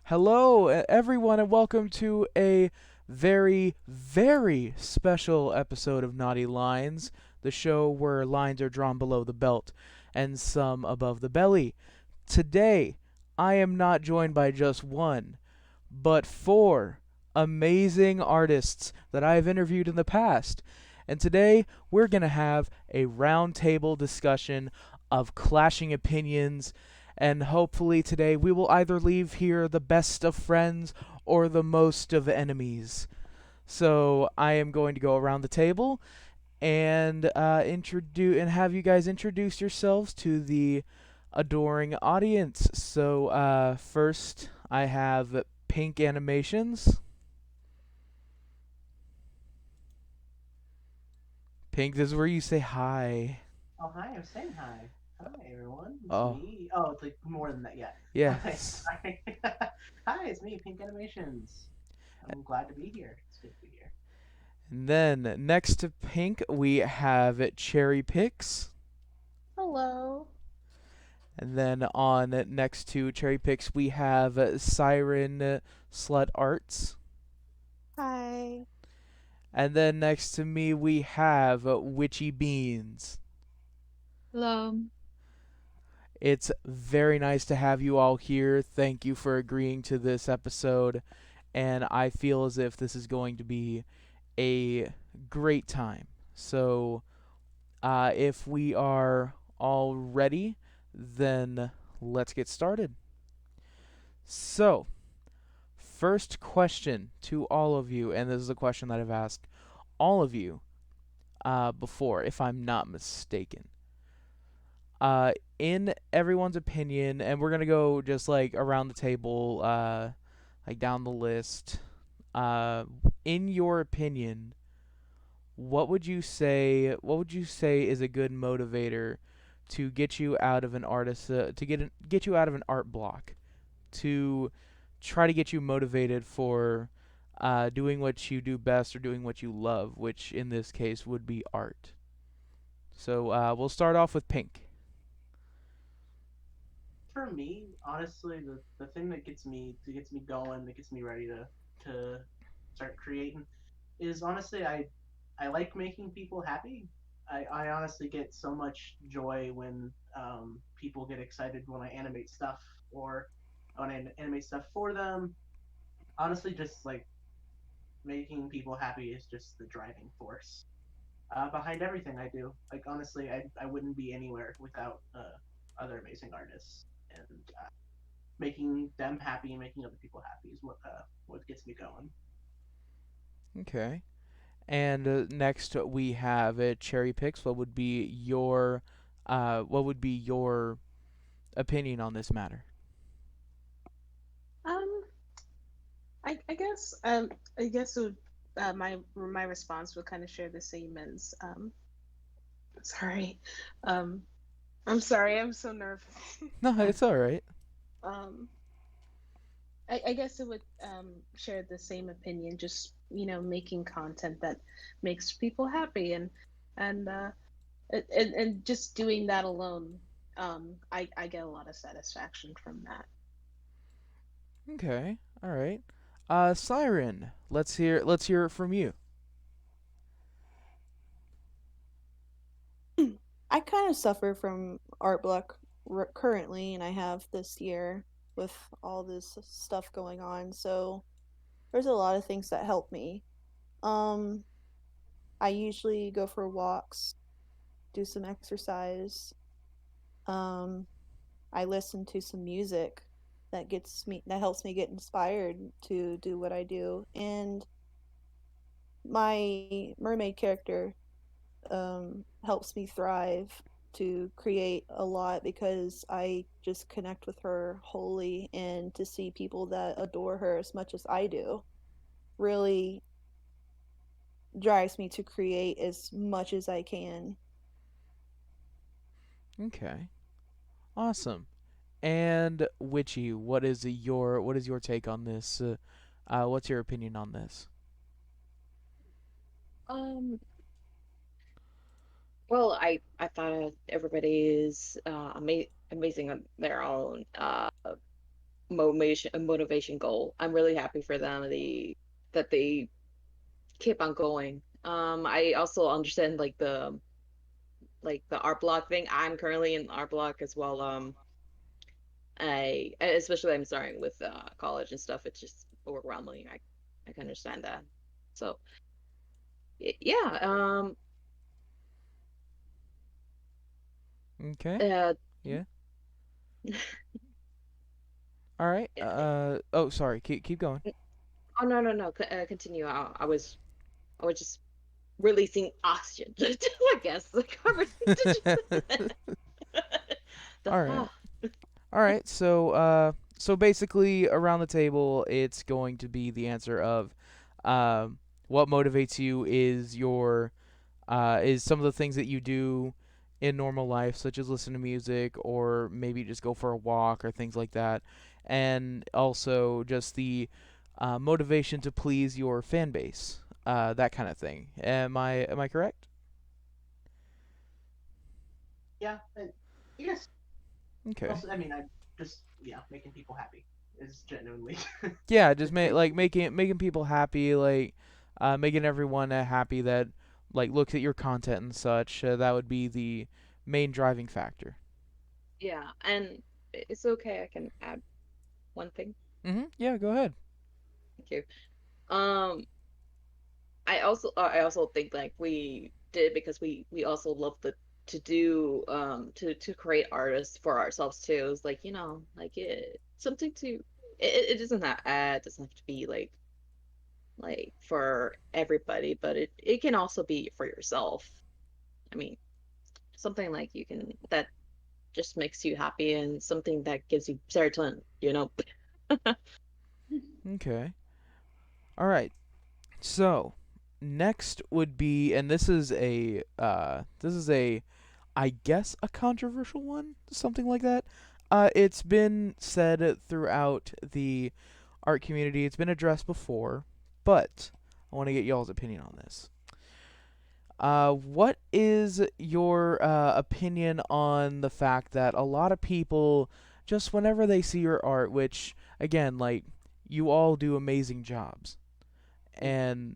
Hello, everyone, and welcome to a very, very special episode of Naughty Lines, the show where lines are drawn below the belt and some above the belly. Today, I am not joined by just one, but four amazing artists that I have interviewed in the past. And today, we're going to have a roundtable discussion of clashing opinions, and hopefully today we will either leave here the best of friends or the most of enemies. So I am going to go around the table and introduce and have you guys introduce yourselves to the adoring audience. So first, I have PinkAnimations. Pink, this is where you say hi. Oh, hi, I'm saying hi. Hi, everyone. It's Oh, me. Oh, it's like more than that, yeah. Hi. yes. Hi, Hi, it's me, Pink Animations. I'm glad to be here. It's good to be here. And then next to Pink, we have CherryPix. Hello. And then on next to CherryPix, we have SirenSlut Arts. Hi. And then next to me, we have WitchyBeans. Hello. It's very nice to have you all here. Thank you for agreeing to this episode. And I feel as if this is going to be a great time. So, if we are all ready, then let's get started. So, first question to all of you, and this is a question that I've asked all of you before, if I'm not mistaken. In everyone's opinion, and we're gonna go just like around the table, like down the list. In your opinion, what would you say? What would you say is a good motivator to get you out of an artist, get you out of an art block, to try to get you motivated for doing what you do best or doing what you love, which in this case would be art. So we'll start off with Pink. For me, honestly, the thing that gets me going, that gets me ready to start creating is honestly I like making people happy. I honestly get so much joy when people get excited when I animate stuff or when I animate stuff for them. Honestly, just like making people happy is just the driving force behind everything I do. Like honestly, I wouldn't be anywhere without other amazing artists, and making them happy and making other people happy is what gets me going. Okay. And next we have Cherry Picks. What would be your opinion on this matter? Um, I guess it would, my response would kind of share the same as sorry. Um, I'm sorry. I'm so nervous. No, it's all right. um, I guess it would share the same opinion. Just making content that makes people happy and and just doing that alone. I get a lot of satisfaction from that. Okay, all right. Siren, let's hear it from you. I kind of suffer from art block currently, and I have this year with all this stuff going on. So there's a lot of things that help me. Um, I usually go for walks, do some exercise. Um, I listen to some music that helps me get inspired to do what I do. And my mermaid character helps me thrive to create a lot because I just connect with her wholly, and to see people that adore her as much as I do really drives me to create as much as I can. Okay, awesome. And Witchy, what is your take on this? What's your opinion on this? Um, Well, I thought everybody is amazing on their own motivation goal. I'm really happy for them that they keep on going. I also understand like the art block thing. I'm currently in art block as well. I especially I'm starting with college and stuff. It's just overwhelming. I can understand that. So yeah. Okay. Uh, Yeah. All right. Oh, sorry. Keep going. oh no no no. Continue. I was just releasing oxygen. I guess the conversation. The All right. All right. So basically, around the table, it's going to be the answer of, what motivates you is your is some of the things that you do in normal life, such as listen to music or maybe just go for a walk or things like that, and also just the motivation to please your fan base, that kind of thing. Am I correct? Yeah, and yes. Okay. Also, I mean, I just making people happy is genuinely Yeah, just the big. making people happy, like making everyone happy that like looks at your content and such. That would be the main driving factor. yeah, and it's okay. I can add one thing. Yeah, go ahead. Thank you. Um, I also think like we did because we also love the to do to create artists for ourselves too. It's like like something to it doesn't have it doesn't have to be like for everybody, but it can also be for yourself. I mean, something like you can that just makes you happy and something that gives you serotonin, you know? Okay. All right. So, next would be, and this is a I guess a controversial one, something like that. It's been said throughout the art community. It's been addressed before, but I want to get y'all's opinion on this. What is your opinion on the fact that a lot of people, just whenever they see your art, which again, like you all do amazing jobs, and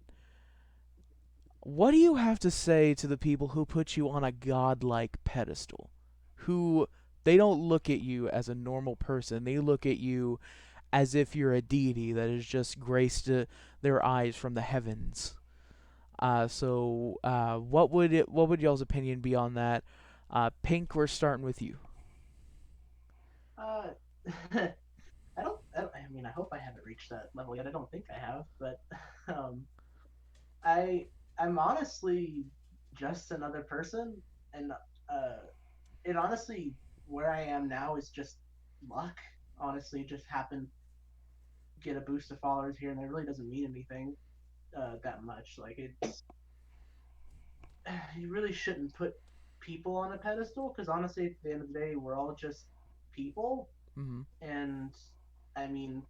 what do you have to say to the people who put you on a godlike pedestal? Who they don't look at you as a normal person. They look at you as if you're a deity that has just graced their eyes from the heavens. What would y'all's opinion be on that? Pink, we're starting with you. Uh, I mean, I hope I haven't reached that level yet. I don't think I have, but um, I I'm honestly just another person, and uh, it honestly where I am now is just luck. Honestly, just happened to get a boost of followers here, and it really doesn't mean anything that much. Like it's you really shouldn't put people on a pedestal because honestly, at the end of the day, we're all just people, Mm-hmm. and I mean,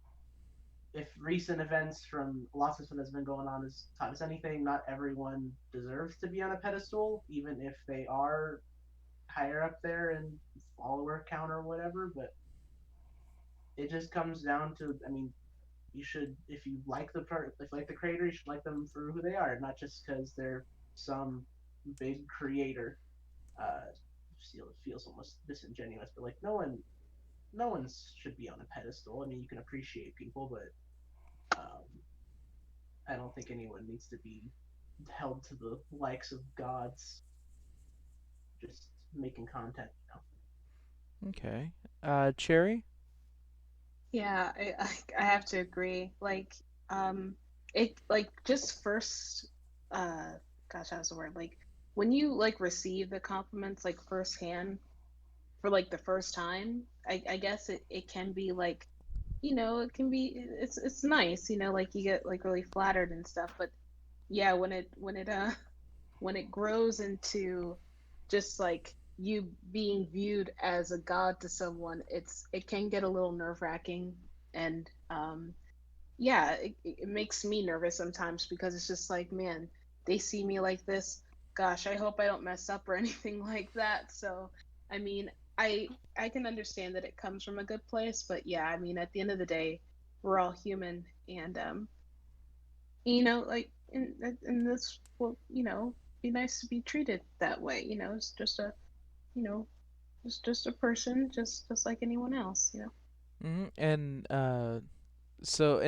if recent events from lots of stuff that's been going on has taught us anything, not everyone deserves to be on a pedestal, even if they are higher up there in follower count or whatever. But it just comes down to, I mean, you should, if you like if you like the creator, you should like them for who they are, not just because they're some big creator. Uh, feels almost disingenuous, but like no one should be on a pedestal. I mean, you can appreciate people, but I don't think anyone needs to be held to the likes of gods just making content. Okay. Cherry. Yeah, I have to agree. Like, it like just first, gosh, how's the word? Like when you like receive the compliments like firsthand for like the first time, I guess it can be like, it can be it's nice, like you get like really flattered and stuff. But yeah, when it grows into just like you being viewed as a god to someone, it can get a little nerve-wracking. And yeah, it makes me nervous sometimes because it's just like, man, they see me like this. gosh, I hope I don't mess up or anything like that. So, I mean, I can understand that it comes from a good place, but yeah, I mean, at the end of the day, we're all human, and like in this, well, be nice to be treated that way. It's just a, you know, just a person, just like anyone else. And so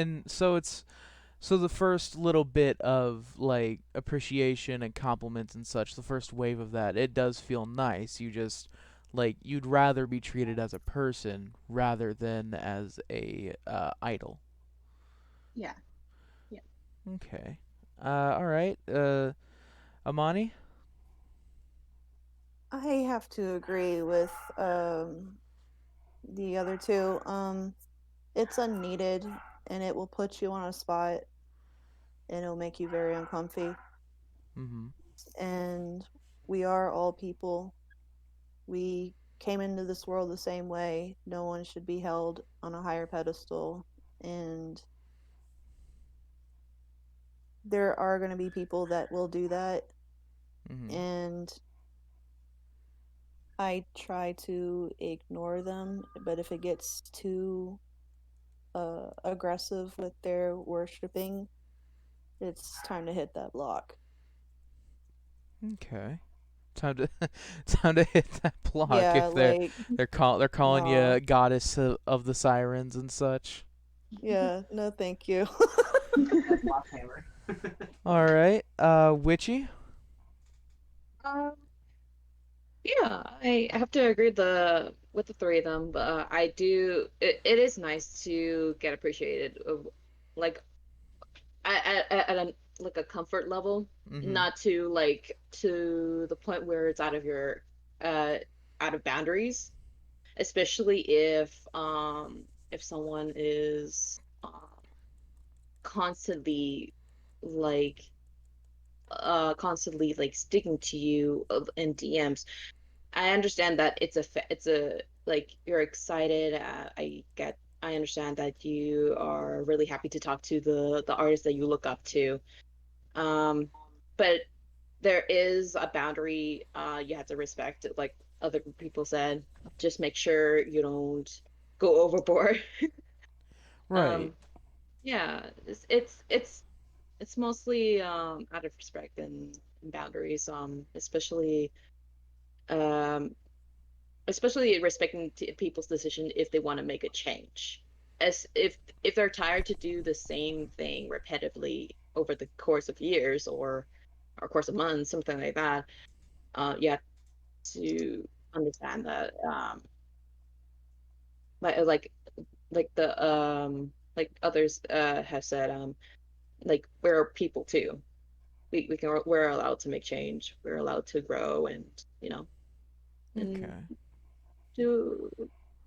the first little bit of like appreciation and compliments and such, the first wave of that, it does feel nice. You just like you'd rather be treated as a person rather than as a idol. Yeah, yeah. Okay. All right. Amani. I have to agree with the other two. It's unneeded and it will put you on a spot and it'll make you very uncomfy. Mm-hmm. And we are all people. We came into this world the same way. No one should be held on a higher pedestal. And there are going to be people that will do that. Mm-hmm. And I try to ignore them. But if it gets too aggressive with their worshiping, it's time to hit that block. Okay. Time to time to hit that block Yeah, if like, they're calling nah. you goddess of the sirens and such. Yeah, no thank you. That block hammer. All right. Witchy. Um, yeah, I have to agree with the three of them, but I do. It is nice to get appreciated, like at a like a comfort level, Mm-hmm. not to like to the point where it's uh out of boundaries, especially if someone is constantly like constantly like sticking to you in DMs. I understand that it's a like you're excited. I understand that you are really happy to talk to the artist that you look up to. Um, but there is a boundary you have to respect. Like other people said, just make sure you don't go overboard. Right. Um, yeah, it's mostly out of respect and boundaries. Um, especially respecting people's decision if they want to make a change. As if they're tired to do the same thing repetitively over the course of years or course of months, something like that, you have to understand that like like like the like others have said like we're people too. We're allowed to make change. We're allowed to grow and and Okay. do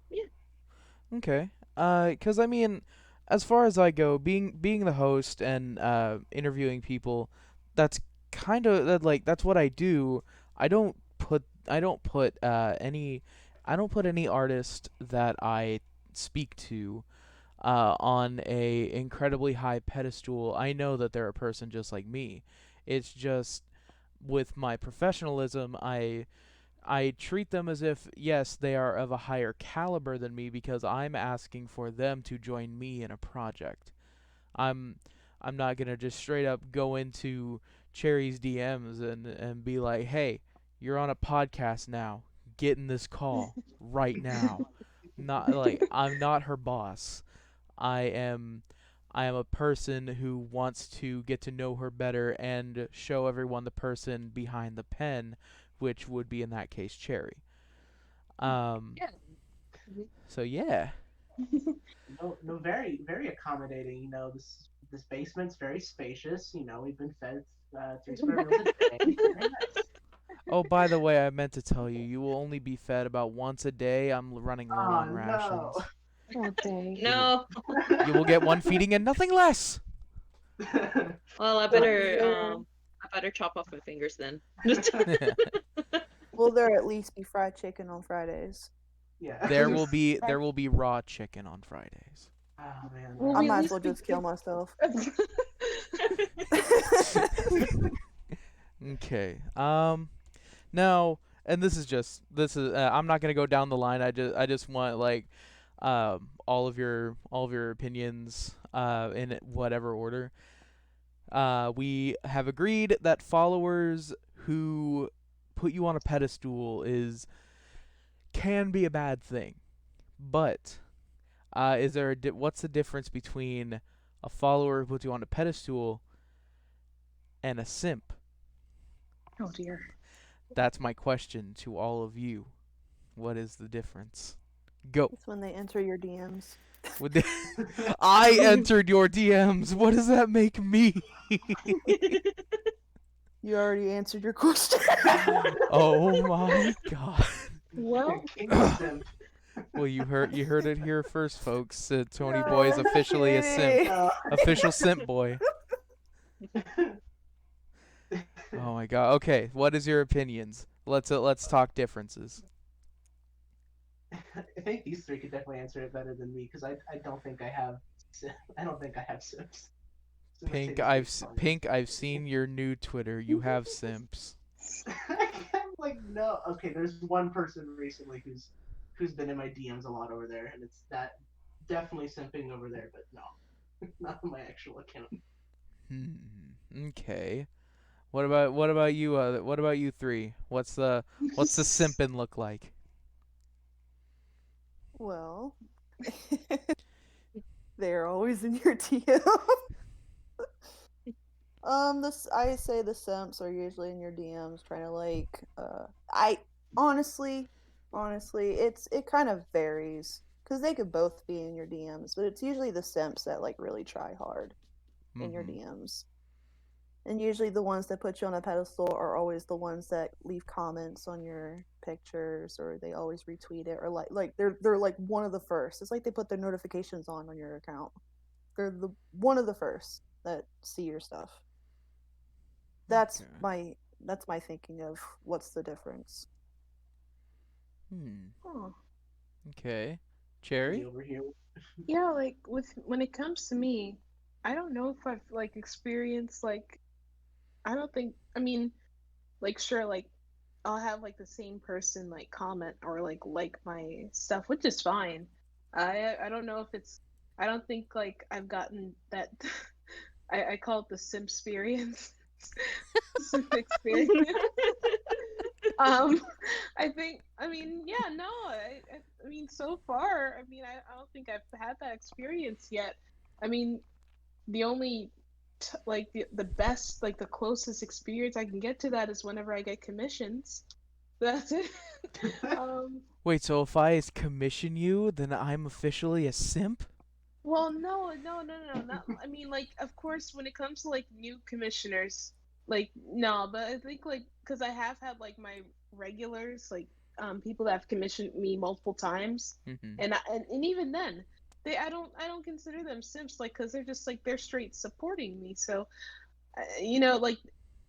yeah. Okay. 'Cause I mean, as far as I go, being the host and interviewing people, that's kind of that like that's what I do. I don't put any artist that I speak to on a incredibly high pedestal. I know that they're a person just like me. It's just with my professionalism, I treat them as if, yes, they are of a higher caliber than me because I'm asking for them to join me in a project. I'm I'm not gonna just straight up go into Cherry's DMs and be like, hey, you're on a podcast now. Get in this call right now. Not like I'm not her boss. I am I am a person who wants to get to know her better and show everyone the person behind the pen, which would be in that case Cherry. Um, Yeah. so yeah. No, no, very, very accommodating. This basement's very spacious. We've been fed 3 square meals a day. Very nice. Oh, by the way, I meant to tell you, you will only be fed about once a day. I'm running low Oh on no. rations. Oh, dang. No. You will get one feeding and nothing less. Well, I better chop off my fingers then. Will there at least be fried chicken on Fridays? Yeah. There will be raw chicken on Fridays. Oh man. Will I we at might as least well be just kill myself. Okay. Now, and this is I'm not gonna go down the line. I just want like all of your opinions in whatever order. We have agreed that followers who put you on a pedestal is can be a bad thing, but is there what's the difference between a follower who puts you on a pedestal and a simp? Oh dear. That's my question to all of you. What is the difference? Go. It's when they enter your DMs. Would they... I entered your DMs. What does that make me? You already answered your question. Oh my god. Well, King of simp. Well, you heard it here first, folks. Tony Boy is officially a simp. Uh, Official simp boy. Oh my god. Okay, what is your opinions? Let's talk differences. I think these three could definitely answer it better than me because I don't think I have I don't think I have simps. So let's say this is Pink, I've seen your new Twitter. You have simps. I'm like, no. Okay, there's one person recently who's been in my DMs a lot over there, and it's that definitely simping over there, but no, not on my actual account. Okay. What about you? What about you three? What's the simpin look like? Well, they're always in your DM. I say the simps are usually in your DMs trying to like I honestly it kind of varies because they could both be in your DMs, but it's usually the simps that like really try hard in your DMs. And usually the ones that put you on a pedestal are always the ones that leave comments on your pictures, or they always retweet it, or like they're like one of the first. It's like they put their notifications on your account. They're the one of the first that see your stuff. That's Okay. my thinking of what's the difference. oh. Okay. Me Cherry? over here. Yeah, like when it comes to me, I don't know if I've like experienced like I don't think I mean like sure like I'll have like the same person like comment or like my stuff, which is fine. I don't know if it's I don't think like I've gotten that I call it the simp experience. Simp experience. um I think I mean yeah no I mean so far I mean I don't think I've had that experience yet. I mean the only like the best like the closest experience I can get to that is whenever I get commissions. That's it. um Wait, so if I commission you, then I'm officially a simp? well no not I mean like of course when it comes to like new commissioners like no but I think like because I have had like my regulars like people that have commissioned me multiple times Mm-hmm. and even then I don't consider them simps like because they're just like they're straight supporting me so you know like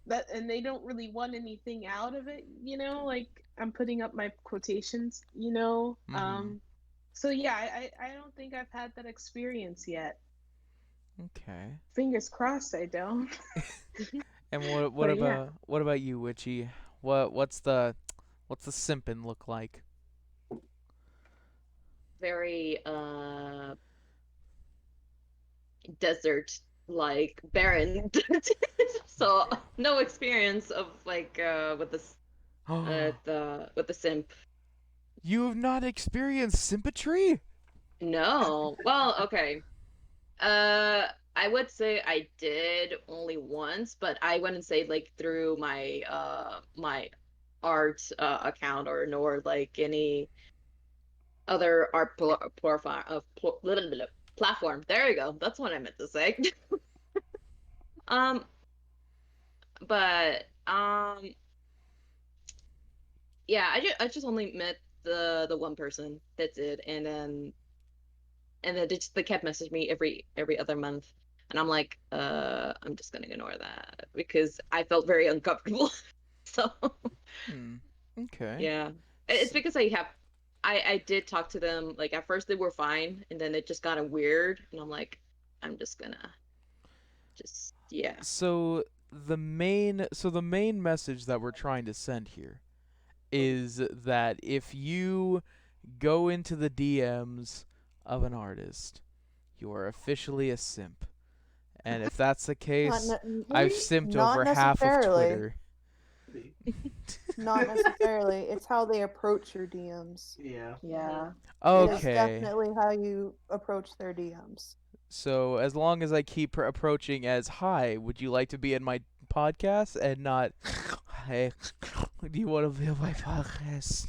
that and they don't really want anything out of it you know like I'm putting up my quotations you know Mm-hmm. so yeah I don't think I've had that experience yet. Okay. Fingers crossed I don't. And But yeah. what about you, Witchy? What's the simpin look like? Very desert like barren. So no experience of like with the simp. You have not experienced sympatry? No. Well, okay. Uh, I would say I did only once, but I wouldn't say like through my art account or nor like any other art platform. There you go. That's what I meant to say. Um, but yeah, I just only met the one person. That's it, and then they kept messaging me every other month, and I'm like, I'm just gonna ignore that because I felt very uncomfortable. So Hmm. Okay. yeah, it's S- because I did talk to them like at first they were fine, and then it just got weird, and I'm like, I'm just gonna just yeah. So the main message that we're trying to send here is that if you go into the DMs of an artist, you are officially a simp. And if that's the Not, case, ne- I've simped not over half of necessarily. Twitter. Not necessarily. It's how they approach your DMs. Yeah. Yeah. It is Okay. definitely how you approach their DMs. So as long as I keep approaching as, hi, would you like to be in my podcast, and not, hey, do you want to be on my podcast?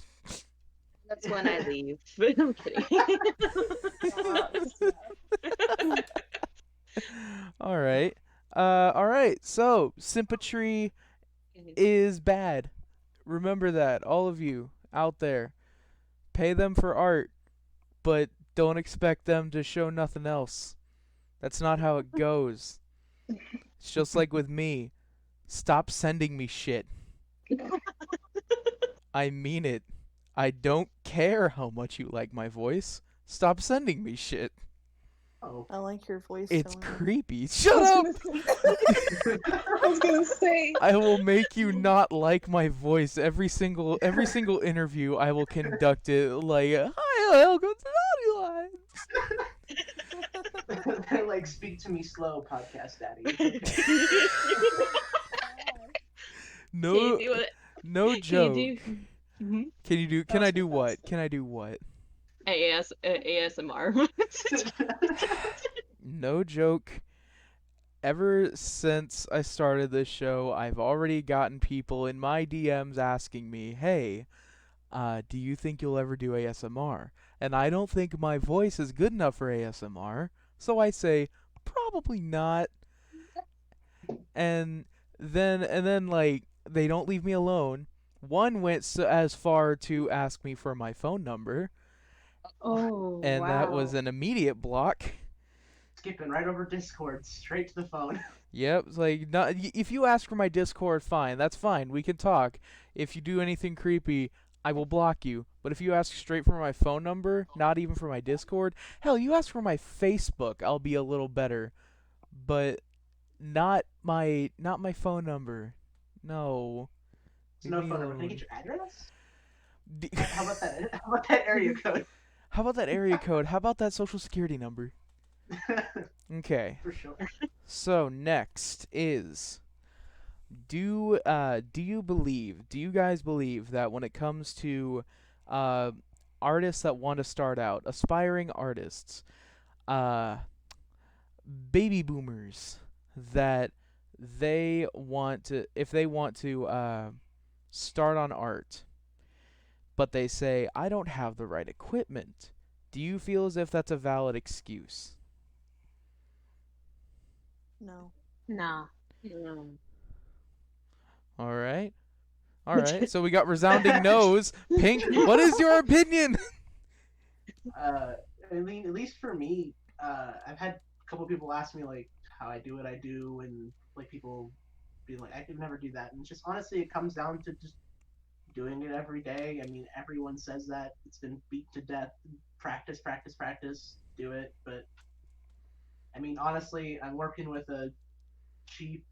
That's when I leave. I'm kidding. All right. All right. So sympatry is bad. Remember that, all of you out there. Pay them for art, but don't expect them to show nothing else. That's not how it goes. It's just like with me. Stop sending me shit. I mean it. I don't care how much you like my voice. Stop sending me shit. Oh. I like your voice. It's Selena. creepy. Shut up! I was gonna say. I will make you not like my voice every single interview. I will conduct it like, hi, welcome to Naughty Lines. They're like, speak to me slow, podcast daddy. No, Can you do it? no joke. Can you do Can I do what? Can I do what? ASMR? No joke. Ever since I started this show, I've already gotten people in my DMs asking me, hey, do you think you'll ever do ASMR? And I don't think my voice is good enough for ASMR, so I say, probably not. And then like, they don't leave me alone. One went as far to ask me for my phone number, Oh, and wow. that was an immediate block. Skipping right over Discord, straight to the phone. Yep, it's like, not, if you ask for my Discord, fine, that's fine, we can talk. If you do anything creepy, I will block you. But if you ask straight for my phone number, not even for my Discord, hell, you ask for my Facebook, I'll be a little better. But not my phone number. No. It's no Leave me phone number. Can I alone. get your address? How about that? How about that area code? How about that area code? How about that social security number? Okay. For sure. So next is, do you guys believe that when it comes to artists that want to start out, aspiring artists, baby boomers, that they want to, if they want to start on art, but they say, I don't have the right equipment, do you feel as if that's a valid excuse? No. Nah. All right. All right. So we got resounding no's. Pink, what is your opinion? I mean, at least for me, I've had a couple people ask me like how I do what I do, and like people being like, I could never do that. And just honestly, it comes down to just doing it every day. I mean, everyone says that. It's been beat to death. Practice, practice, practice. Do it. But I mean, honestly, I'm working with a cheap,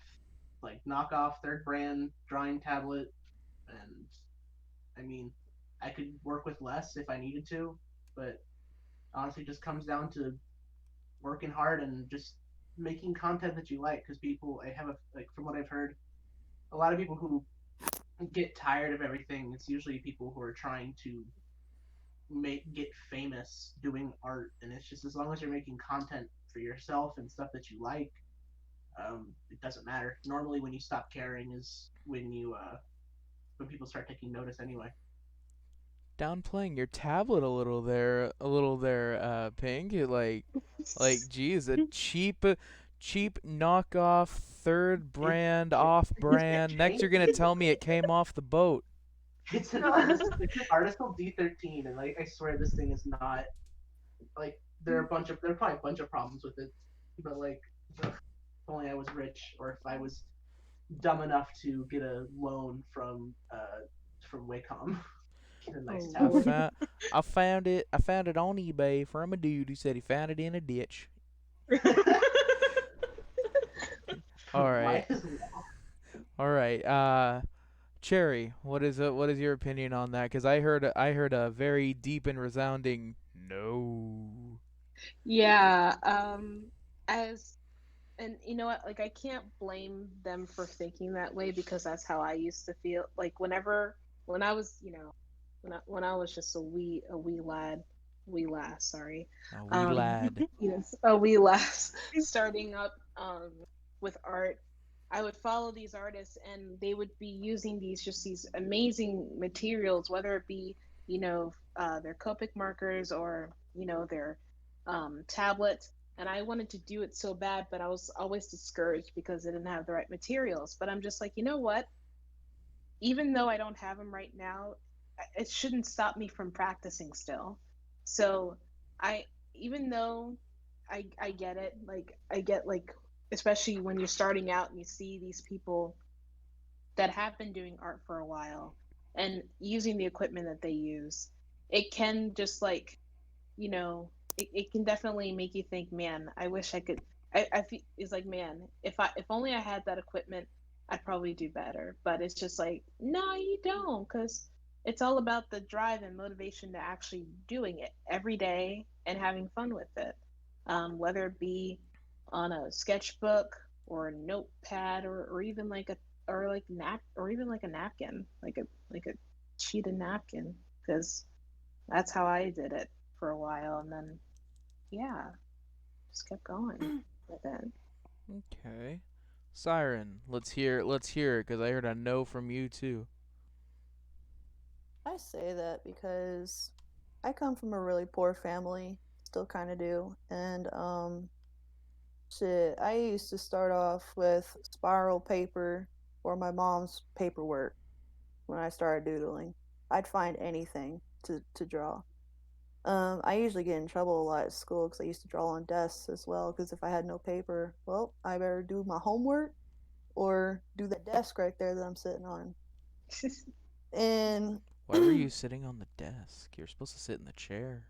like knockoff third brand drawing tablet, and I mean, I could work with less if I needed to, but honestly, it just comes down to working hard and just making content that you like. Because people, I have like from what I've heard, a lot of people who get tired of everything. It's usually people who are trying to get famous doing art, and it's just as long as you're making content for yourself and stuff that you like, it doesn't matter. Normally, when you stop caring is when when people start taking notice anyway. Downplaying your tablet a little there, Pink. Geez, a cheap knockoff, third brand, off-brand. Next, you're gonna tell me it came off the boat. It's an Article D13, and like I swear this thing is not like there are probably a bunch of problems with it, but like if only I was rich, or if I was dumb enough to get a loan from Wacom. Get a nice tablet. I found it on eBay from a dude who said he found it in a ditch. All right. Might as well. All right. Cherry, what is your opinion on that? Because I heard a very deep and resounding no. Yeah, as and you know what, like I can't blame them for thinking that way because that's how I used to feel. Like when I was, when I was just a wee lass, sorry. A wee Um, lad. a wee lass starting up with art. I would follow these artists and they would be using these amazing materials, whether it be, their Copic markers or, their tablets. And I wanted to do it so bad, but I was always discouraged because I didn't have the right materials. But I'm just like, you know what? Even though I don't have them right now, it shouldn't stop me from practicing still. So I, even though I get it, like I get like, especially when you're starting out and you see these people that have been doing art for a while and using the equipment that they use, it can just like, it can definitely make you think, man, I wish I could. I feel it's like, man, if only I had that equipment, I'd probably do better. But it's just like, no, you don't, because it's all about the drive and motivation to actually doing it every day and having fun with it. Whether it be on a sketchbook or a notepad or even like a or like nap or even like a napkin, like a sheet of napkin, because that's how I did it for a while, and then yeah, just kept going with it. Okay. Siren, let's hear it because I heard a no from you too. I say that because I come from a really poor family, still kind of do, and shit, I used to start off with spiral paper or my mom's paperwork when I started doodling. I'd find anything to draw. I usually get in trouble a lot at school because I used to draw on desks as well. Because if I had no paper, well, I better do my homework or do the desk right there that I'm sitting on. And Why were you sitting on the desk? You're supposed to sit in the chair.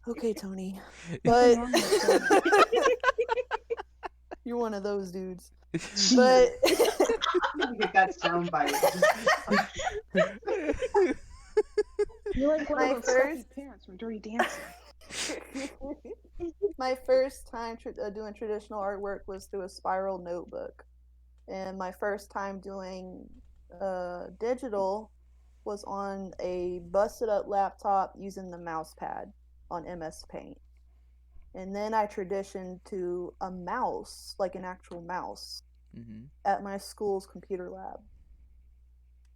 okay, Tony, Nothing but wrong with that. you're one of those dudes. But Get that sound bite. You're like one of my those first stuffy parents from Dirty Dancing. my first time doing traditional artwork was through a spiral notebook, and my first time doing digital was on a busted up laptop using the mouse pad on MS Paint. And then I transitioned to a mouse, like an actual mouse, Mm-hmm. at my school's computer lab.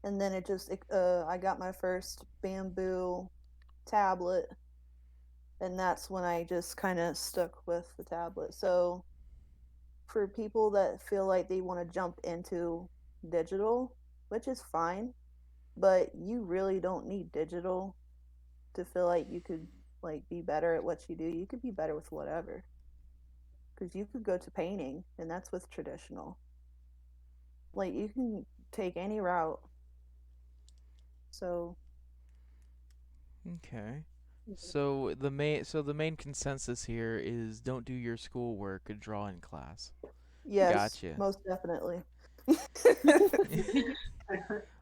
And then I got my first bamboo tablet, and that's when I just kind of stuck with the tablet. So for people that feel like they want to jump into digital, which is fine, but you really don't need digital to feel like you could like be better at what you do. You could be better with whatever. Because you could go to painting, and that's with traditional. Like you can take any route. So Okay. So the main consensus here is don't do your schoolwork, draw in class. yes, Gotcha. most definitely.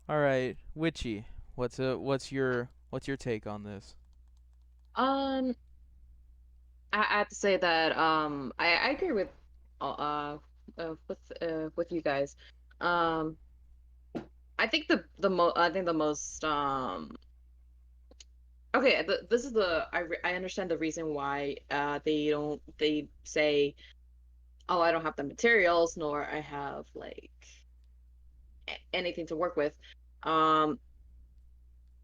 All right, Witchy, what's your take on this? Um, I have to say that I agree with with you guys. Um, I think the most okay, this is I understand the reason why they say, oh, I don't have the materials nor I have like anything to work with. Um,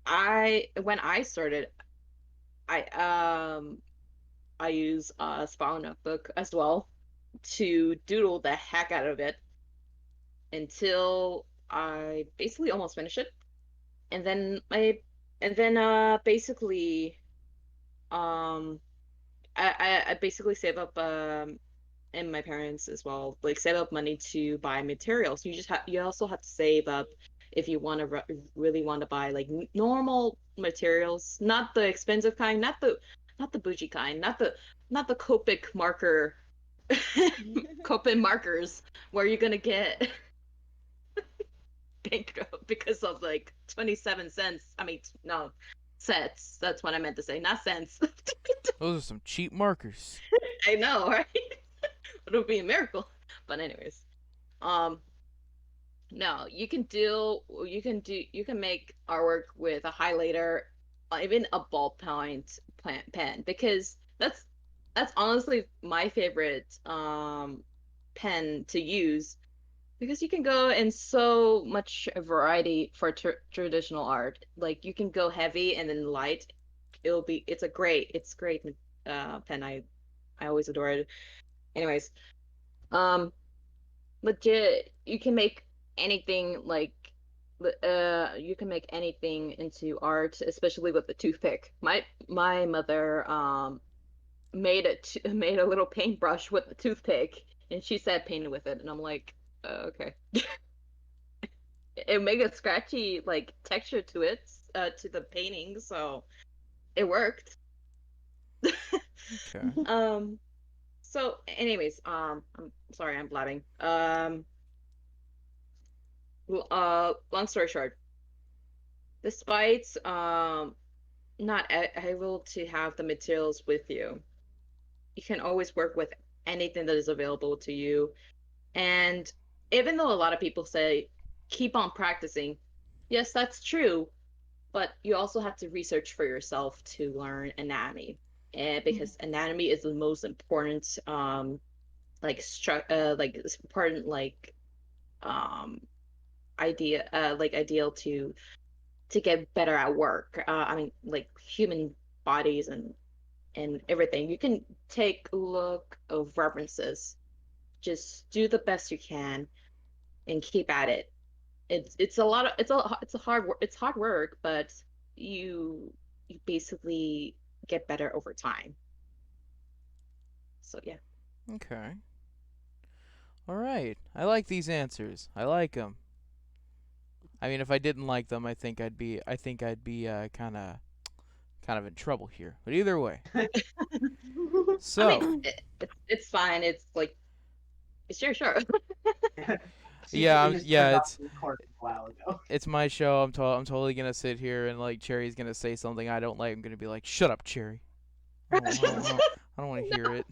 I when I started, I I use a spiral notebook as well to doodle the heck out of it until I basically almost finish it. And then basically um I basically save up and my parents as well, like save up money to buy materials. You also have to save up if you want to really want to buy like normal materials, not the expensive kind, not the bougie kind, not the Copic marker Copen markers where you're gonna get bankrupt because of like 27 cents. I mean, no, sets. That's what I meant to say, not cents. Those are some cheap markers. I know, right? It would be a miracle. But anyways, um, no, you can make artwork with a highlighter, even a ballpoint pen, because that's honestly my favorite pen to use, because you can go in so much variety for traditional art. Like you can go heavy and then light. It's great pen. I always adore it. Anyways, um legit, you can make anything like you can make anything into art, especially with the toothpick. My mother made a little paintbrush with the toothpick, and she said painted with it, and I'm like, okay. It made a scratchy like texture to it, to the painting, so it worked. Okay. So anyways, I'm sorry, I'm blabbing. Long story short, despite not able to have the materials with you, you can always work with anything that is available to you. And even though a lot of people say keep on practicing, yes, that's true, but you also have to research for yourself to learn anatomy. And because anatomy is the most important like important um ideal to get better at work. I mean, like human bodies and everything. You can take a look of references. Just do the best you can and keep at it. It's a lot of it's hard work, but you basically get better over time. So yeah. Okay. All right. I like these answers. I like them. I mean, if I didn't like them, I think I'd be kind of in trouble here. But either way. I So, mean, it's fine. It's like sure. yeah, Secretly just yeah, turned off the recording a while ago. it's my show. I'm totally gonna sit here and like Cherry's gonna say something I don't like. I'm gonna be like, "Shut up, Cherry." I don't want to hear it.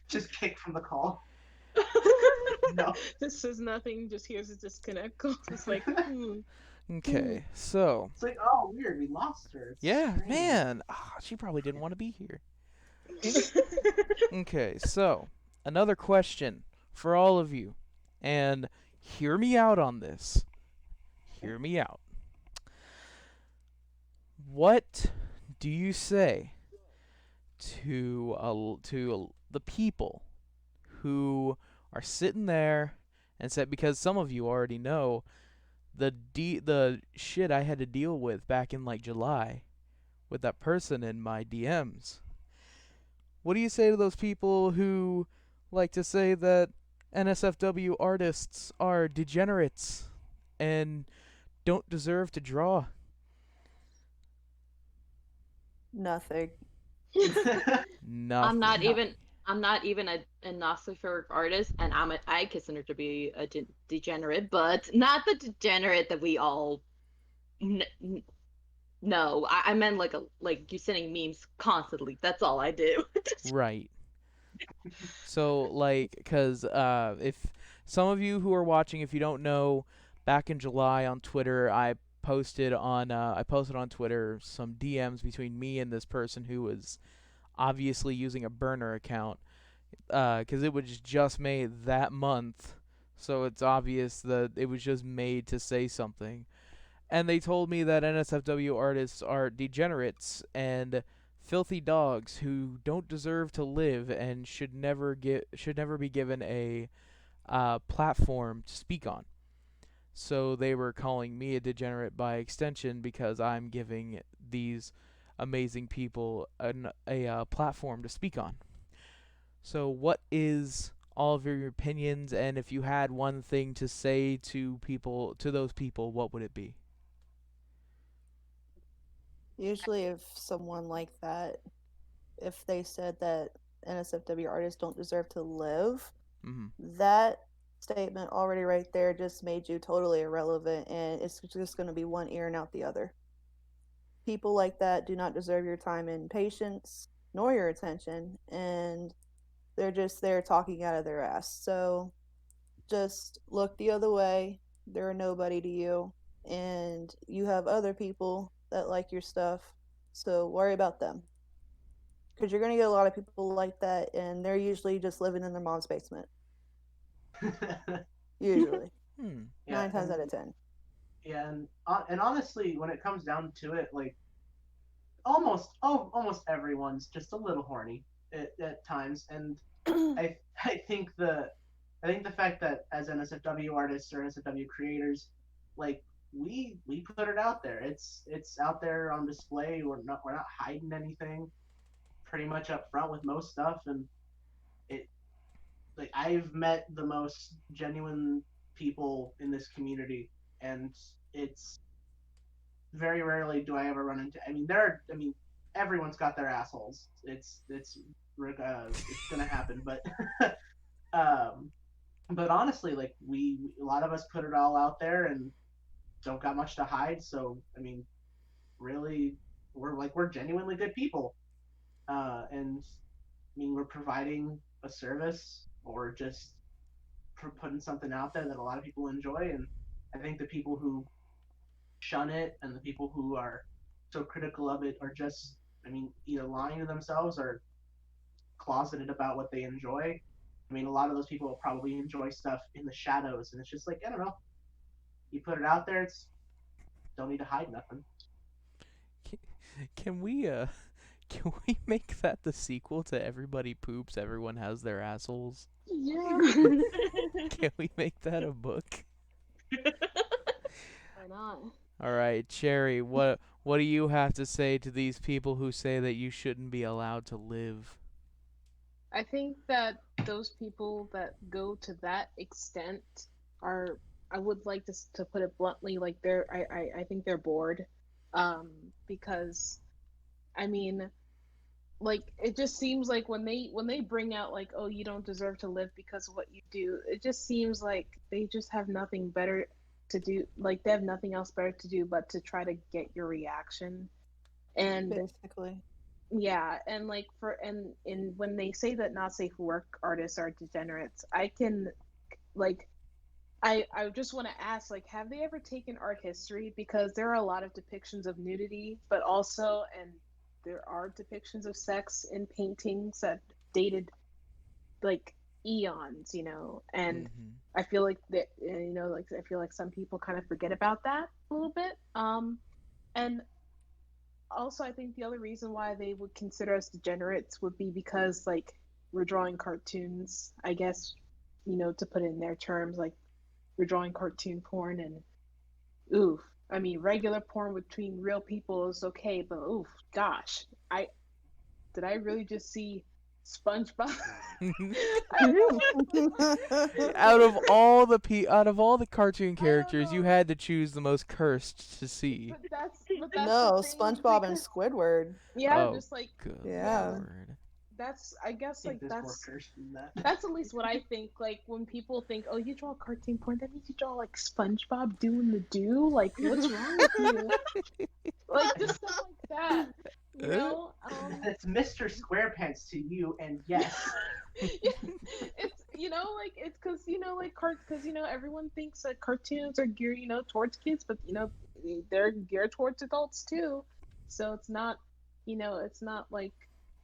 Just kicked from the call. No. This is nothing. Just here's a disconnect. It's like, Okay, so It's like, oh, weird, we lost her. It's yeah, strange. man, she probably didn't want to be here. Okay, so another question for all of you, and hear me out on this. Hear me out. What do you say to the people who are sitting there and said, because some of you already know the shit I had to deal with back in like July with that person in my DMs. What do you say to those people who like to say that NSFW artists are degenerates and don't deserve to draw? Nothing. Nothing. I'm not even a Gnostic artist, and I consider to be a degenerate, but not the degenerate that we all know. I meant like you sending memes constantly. That's all I do. Right. So, like, because if some of you who are watching, if you don't know, back in July on Twitter, I posted on Twitter some DMs between me and this person who was obviously using a burner account, because it was just made that month, so it's obvious that it was just made to say something. And they told me that NSFW artists are degenerates and filthy dogs who don't deserve to live and should never be given a platform to speak on. So they were calling me a degenerate by extension because I'm giving these amazing people a platform to speak on. So what is all of your opinions, and if you had one thing to say to those people, what would it be? Usually, if someone like that, if they said that NSFW artists don't deserve to live, Mm-hmm. that statement already right there just made you totally irrelevant, and it's just going to be one ear and out the other. People like that do not deserve your time and patience nor your attention, and they're just there talking out of their ass. So just look the other way. They're nobody to you, and you have other people that like your stuff, so worry about them. Because you're going to get a lot of people like that, and they're usually just living in their mom's basement. Usually. Hmm. Yeah, 9 times out of 10. yeah, and honestly, when it comes down to it, like almost everyone's just a little horny at times, and I think the fact that as NSFW artists or NSFW creators, like we put it out there. It's out there on display. We're not hiding anything. Pretty much up front with most stuff, and it like I've met the most genuine people in this community, and it's very rarely do I ever run into. I mean, everyone's got their assholes. It's gonna happen, but um, but honestly, like a lot of us put it all out there and don't got much to hide. So I mean, really, we're genuinely good people, and I mean we're providing a service or just putting something out there that a lot of people enjoy. And I think the people who shun it and the people who are so critical of it are just, I mean, either lying to themselves or closeted about what they enjoy. I mean, a lot of those people will probably enjoy stuff in the shadows, and it's just like, I don't know, you put it out there, it's don't need to hide nothing. Can we can we make that the sequel to Everybody Poops, Everyone Has Their Assholes? Yeah. Can we make that a book? Why not? All right, Cherry, what do you have to say to these people who say that you shouldn't be allowed to live? I think that those people that go to that extent are, I would like to put it bluntly, like I think they're bored, because I mean, like it just seems like when they bring out like, oh, you don't deserve to live because of what you do, it just seems like they just have nothing better to do, like they have nothing else better to do but to try to get your reaction. And Basically. yeah, and like and when they say that not safe for work artists are degenerates, I can, like, I just want to ask, like, have they ever taken art history? Because there are a lot of depictions of nudity, but also, and there are depictions of sex in paintings that dated like eons, and Mm-hmm. I feel like that, like I feel like some people kind of forget about that a little bit. And also, I think the other reason why they would consider us degenerates would be because, like, we're drawing cartoons, I guess, to put it in their terms, like we're drawing cartoon porn. And oof, I mean, regular porn between real people is okay, but oof, gosh, I really just see SpongeBob? Out of all the cartoon I don't characters, you know, had to choose the most cursed to see. but that's No, the thing, SpongeBob and because Squidward. yeah, Oh, just like, good yeah, Yeah. lord. that's, I I guess, think like there's more that's cursed than that. that's at least what I think. Like when people think, "Oh, you draw cartoon porn," that means you draw like SpongeBob doing the do. Like, what's wrong with you? Like just stuff like that, you Uh? know? That's Mr. SquarePants to you, and yes. Yeah, it's, like it's because, like because everyone thinks that cartoons are geared, towards kids, but they're geared towards adults too. So it's not like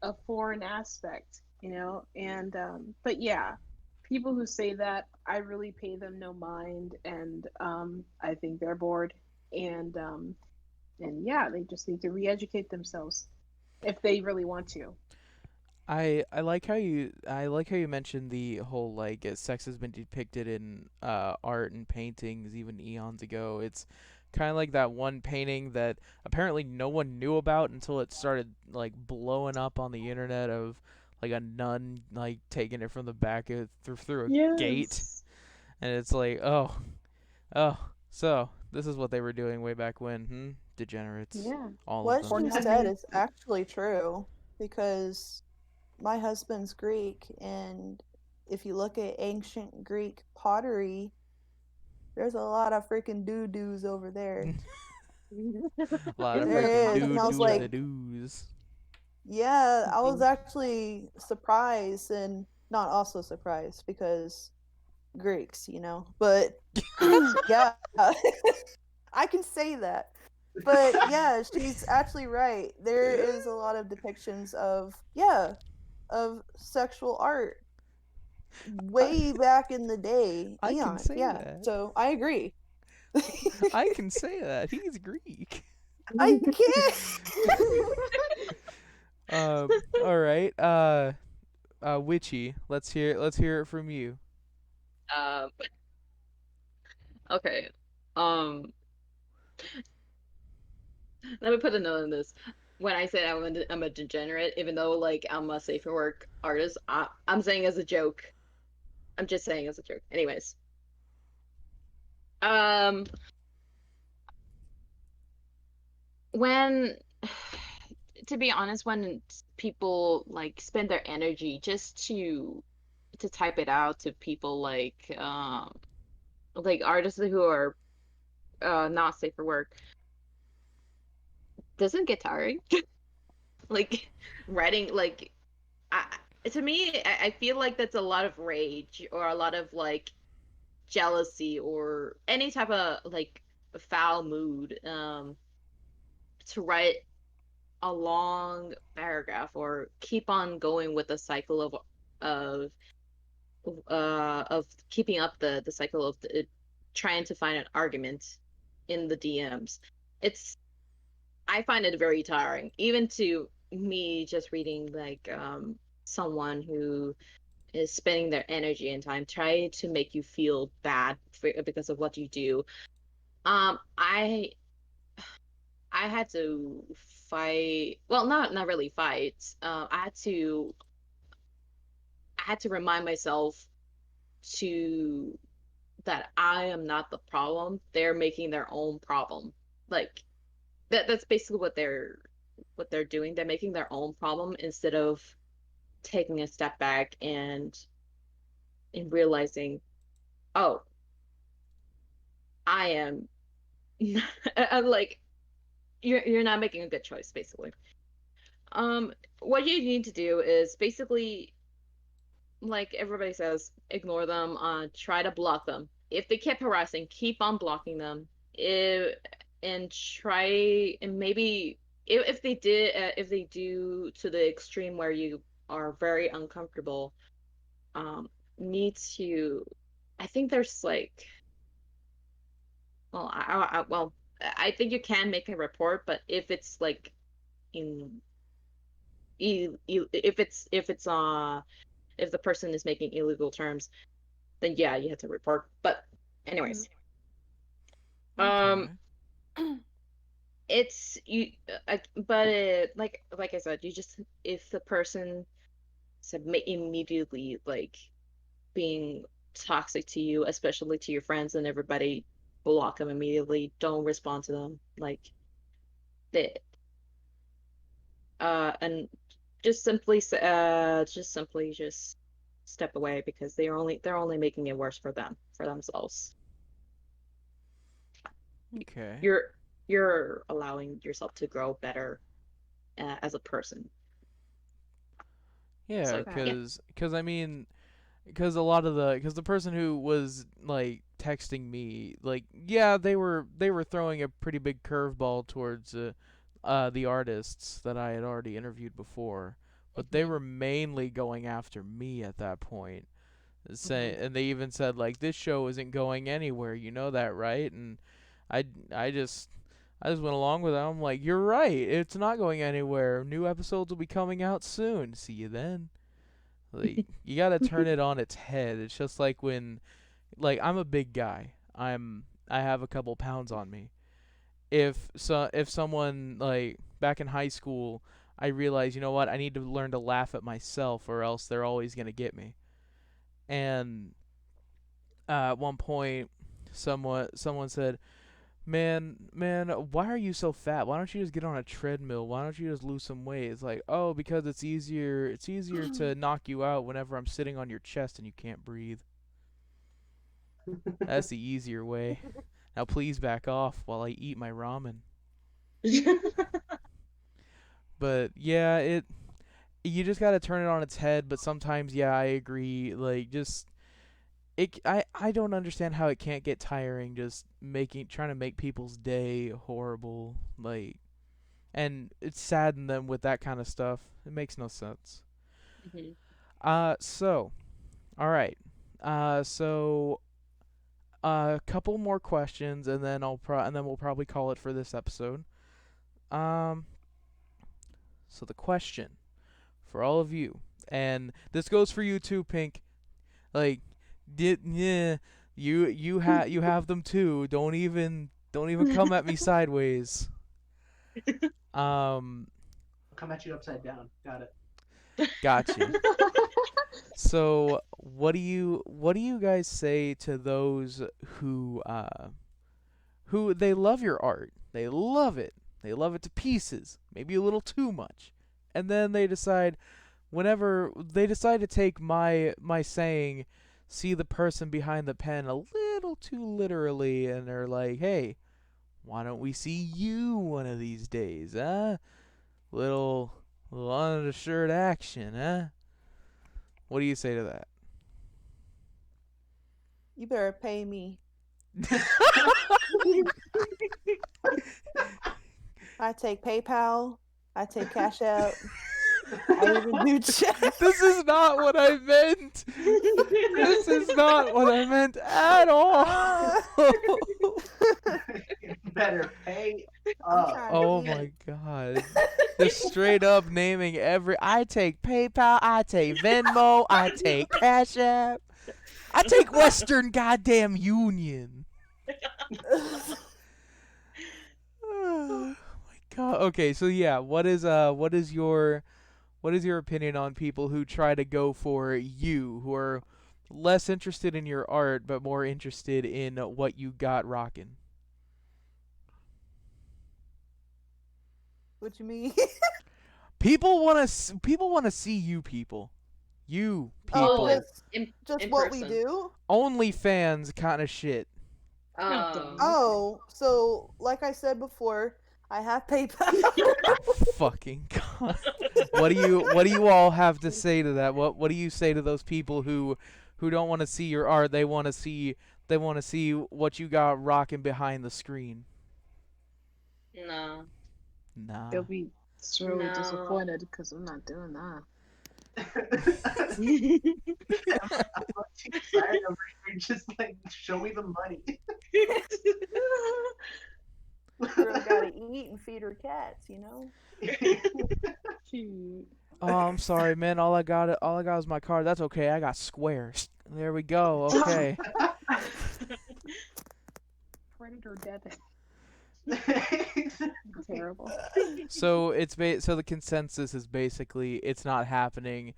a foreign aspect, and but yeah, people who say that, I really pay them no mind, and I think they're bored, and yeah, they just need to re-educate themselves if they really want to. I like how you mentioned the whole like sex has been depicted in art and paintings even eons ago. It's kind of like that one painting that apparently no one knew about until it started like blowing up on the internet of like a nun like taking it from the back of through a gate, Yes. and it's like, oh, so this is what they were doing way back when, Degenerates, Yeah. all of What them. she said is actually true, because my husband's Greek, and if you look at ancient Greek pottery, there's a lot of freaking doo-doos over there. A lot of freaking There is. And I was like, doos. yeah, I was actually surprised and not also surprised because Greeks, but yeah, I can say that. But yeah, she's actually right. There is a lot of depictions of sexual art way back in the day, I can eons. say Yeah, that. so I agree. I can say that. He's Greek. I can't. All right. Witchy, let's hear it from you. Um, okay. Um, Let me put a note on this. When I say I'm a degenerate, even though like I'm a safer work artist, I'm saying as a joke. I'm just saying as a joke. Anyways, um, when to be honest, when people like spend their energy just to type it out to people like artists who are not safe for work, doesn't get tiring. Like writing like I to me I feel like that's a lot of rage or a lot of like jealousy or any type of like foul mood to write a long paragraph or keep on going with the cycle of of keeping up the cycle of trying to find an argument in the DMs. It's I find it very tiring, even to me just reading like someone who is spending their energy and time trying to make you feel bad because of what you do. Um, I I had to fight. Well, not really fight. I had to remind myself to that I am not the problem. They're making their own problem. Like that's basically what they're doing. They're making their own problem instead of taking a step back and realizing, oh, I am I'm like you're not making a good choice, basically. Um, what you need to do is basically, like everybody says, ignore them, try to block them. If they keep harassing, keep on blocking them. If, and try, and maybe if they do to the extreme where you are very uncomfortable, um, need to, I think there's like, well, I think you can make a report, but if it's like in if the person is making illegal terms, then yeah, you have to report. But anyways, um, Okay. it's but like I said, you just if the person immediately like being toxic to you, especially to your friends and everybody, block them immediately. Don't respond to them. Like they and just simply just step away because they're only making it worse for themselves. Okay. you're you're allowing yourself to grow better as a person. Yeah, So yeah. cuz I mean, because a lot of because the person who was like texting me, like, yeah, they were throwing a pretty big curveball towards the artists that I had already interviewed before, but they were mainly going after me at that point. And they even said like, this show isn't going anywhere, you know that, right? And I I just I just went along with it. I'm like, you're right, it's not going anywhere. New episodes will be coming out soon. See you then. Like, you gotta turn it on its head. It's just like when, like, I'm a big guy. I have a couple pounds on me. If someone like back in high school, I realized, you know what, I need to learn to laugh at myself, or else they're always gonna get me. And at one point, someone said, Man, why are you so fat? Why don't you just get on a treadmill? Why don't you just lose some weight? It's like, oh, because it's easier to knock you out whenever I'm sitting on your chest and you can't breathe. That's the easier way. Now please back off while I eat my ramen. But yeah, you just gotta turn it on its head. But sometimes, yeah, I agree. Like, just I don't understand how it can't get tiring. Just trying to make people's day horrible. Like, and it's sadden them with that kind of stuff. It makes no sense. So, all right. So a couple more questions, and then and then we'll probably call it for this episode. So the question for all of you, and this goes for you too, Pink. Like, yeah, you have them too. Don't even come at me sideways. I'll come at you upside down. Got it. Gotcha. So, what do you guys say to those who they love your art? They love it. They love it to pieces. Maybe a little too much. And then they decide to take my saying, see the person behind the pen, a little too literally, and they're like, "Hey, why don't we see you one of these days, huh? Little under the shirt action, huh?" What do you say to that? You better pay me. I take PayPal. I take Cash App. I even do checks. This is not what I meant. This is not what I meant at all. You better pay up. Oh my god. Just straight up naming I take PayPal, I take Venmo, I take Cash App, I take Western goddamn Union. Oh my god. Okay, so yeah, what is your opinion on people who try to go for you, who are less interested in your art but more interested in what you got rocking? What you mean? People want to see you people. You people. Oh, in what we person. do? OnlyFans kind of shit. Oh, so like I said before, I have PayPal. Fucking god. What do you all have to say to that? What do you say to those people who don't want to see your art? They want to see what you got rocking behind the screen. No. Nah. They'll be sorely No. disappointed because I'm not doing that. Just like, show me the money. Girl gotta eat and feed her cats, you know. Cute. Oh, I'm sorry, man. All I got is my card. That's okay. I got squares. There we go. Okay. Credit or debit? Terrible. So so the consensus is basically it's not happening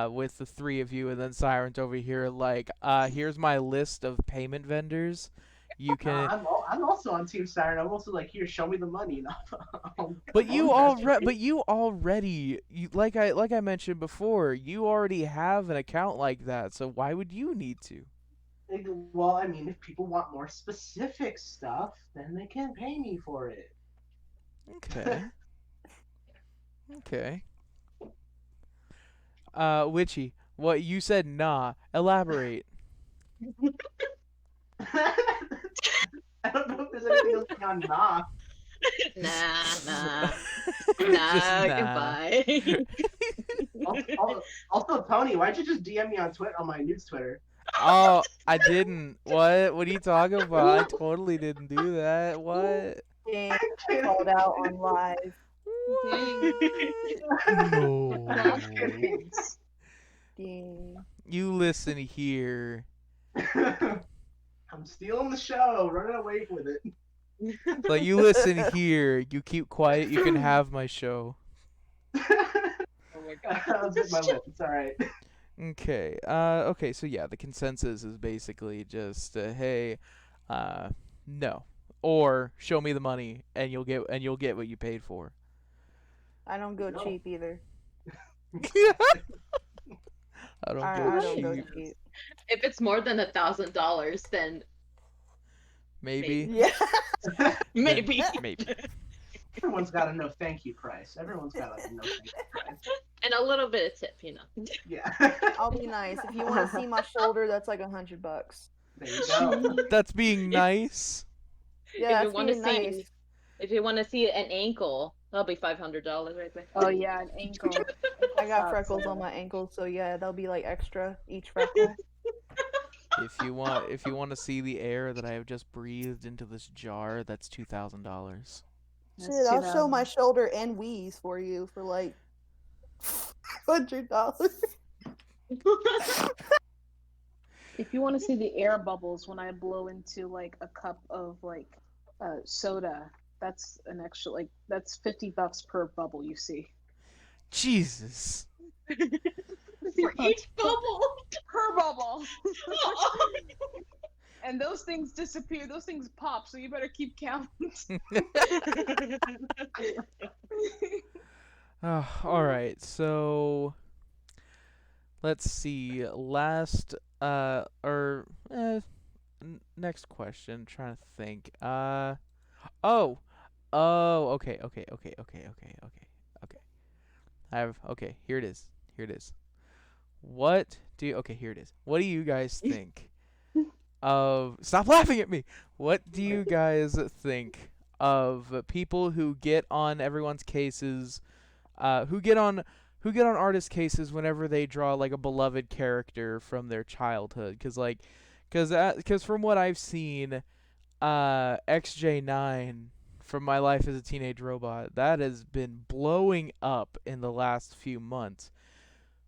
with the three of you, and then Siren's over here like, here's my list of payment vendors. You can. I'm also on Team Siren. I'm also like, here, show me the money. But you already, like I mentioned before, you already have an account like that. So why would you need to? Well, I mean, if people want more specific stuff, then they can pay me for it. Okay. Okay. Witchy, what you said? Nah. Elaborate. I don't know if there's anything else beyond nah. Nah. Just nah. Goodbye. Also, Tony, why'd you just DM me on my news Twitter? Oh, I didn't. What? What are you talking about? I totally didn't do that. What? Dang, I called out on live. No. Dang. You listen here. I'm stealing the show, running away with it. Like, you listen here. You keep quiet. You can have my show. Oh my god. I'll zip my lip. It's alright. Okay. Okay. So yeah, the consensus is basically just, hey, no. or show me the money and you'll get what you paid for. I don't go No. cheap either. I don't I go don't go cheap. cheap. If it's more than $1,000, then Maybe. Yeah. maybe. Maybe. Everyone's got a no thank you price. Everyone's got like a no thank you price. And a little bit of tip, Yeah. I'll be nice. If you want to see my shoulder, that's like $100. There you go. That's being nice. Yeah, If you that's want to being see, nice. if you want to see an ankle, that'll be $500 right there. Oh yeah, an ankle. I got Sucks, freckles yeah. on my ankles, so yeah, that'll be like extra each freckle. If you want to see the air that I have just breathed into this jar, that's $2,000. That's Shit, I'll show my 2000. shoulder and wheeze for you for like $100. If you want to see the air bubbles when I blow into like a cup of like soda, that's an extra like that's $50 per bubble you see. Jesus. For each bubble. Per bubble. And those things disappear. Those things pop. So you better keep count. All right. So let's see. Last next question. Trying to think. Oh. Okay. Here it is. Here it is. What do you guys think of? Stop laughing at me. What do you guys think of people who get on everyone's cases? Who get on artist cases whenever they draw like a beloved character from their childhood? Because from what I've seen, XJ9 from My Life as a Teenage Robot, that has been blowing up in the last few months.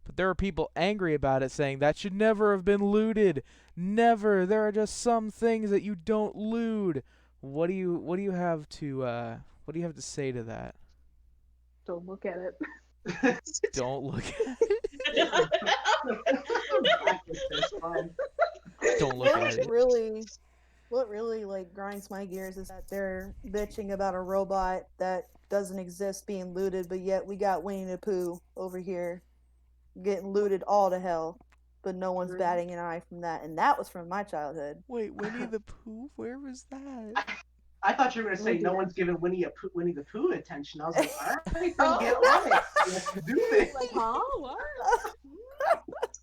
But there are people angry about it, saying that should never have been looted. Never. There are just some things that you don't loot. What do you have to say to that? Don't look at it. Don't look at That's fine. it. Don't look at it. What really like grinds my gears is that they're bitching about a robot that doesn't exist being looted, but yet we got Winnie the Pooh over here getting looted all to hell, but no one's batting an eye from that, and that was from my childhood. Wait, Winnie the Pooh? Where was that? I thought you were gonna say no one's giving Winnie the Pooh attention. I was like, all right, then get on it. Let's do this. Like, huh? What? What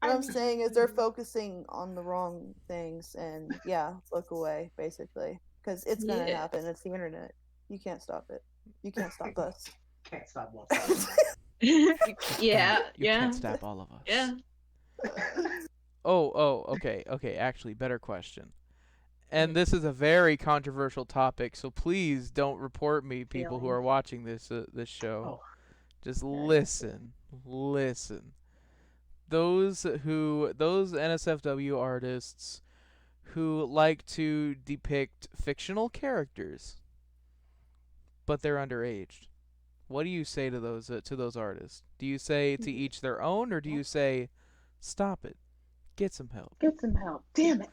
I'm saying is they're focusing on the wrong things, and yeah, look away, basically, because it's gonna happen. It's the internet. You can't stop it. You can't stop us. Can't stop, won't stop. You can't stop all of us. Yeah. Okay. Actually, better question. And this is a very controversial topic, so please don't report me, people who are watching this show. Oh. Just listen. Those NSFW artists who like to depict fictional characters, but they're underage. What do you say to those artists? Do you say to each their own, or do you say, stop it, get some help? Get some help. Damn it.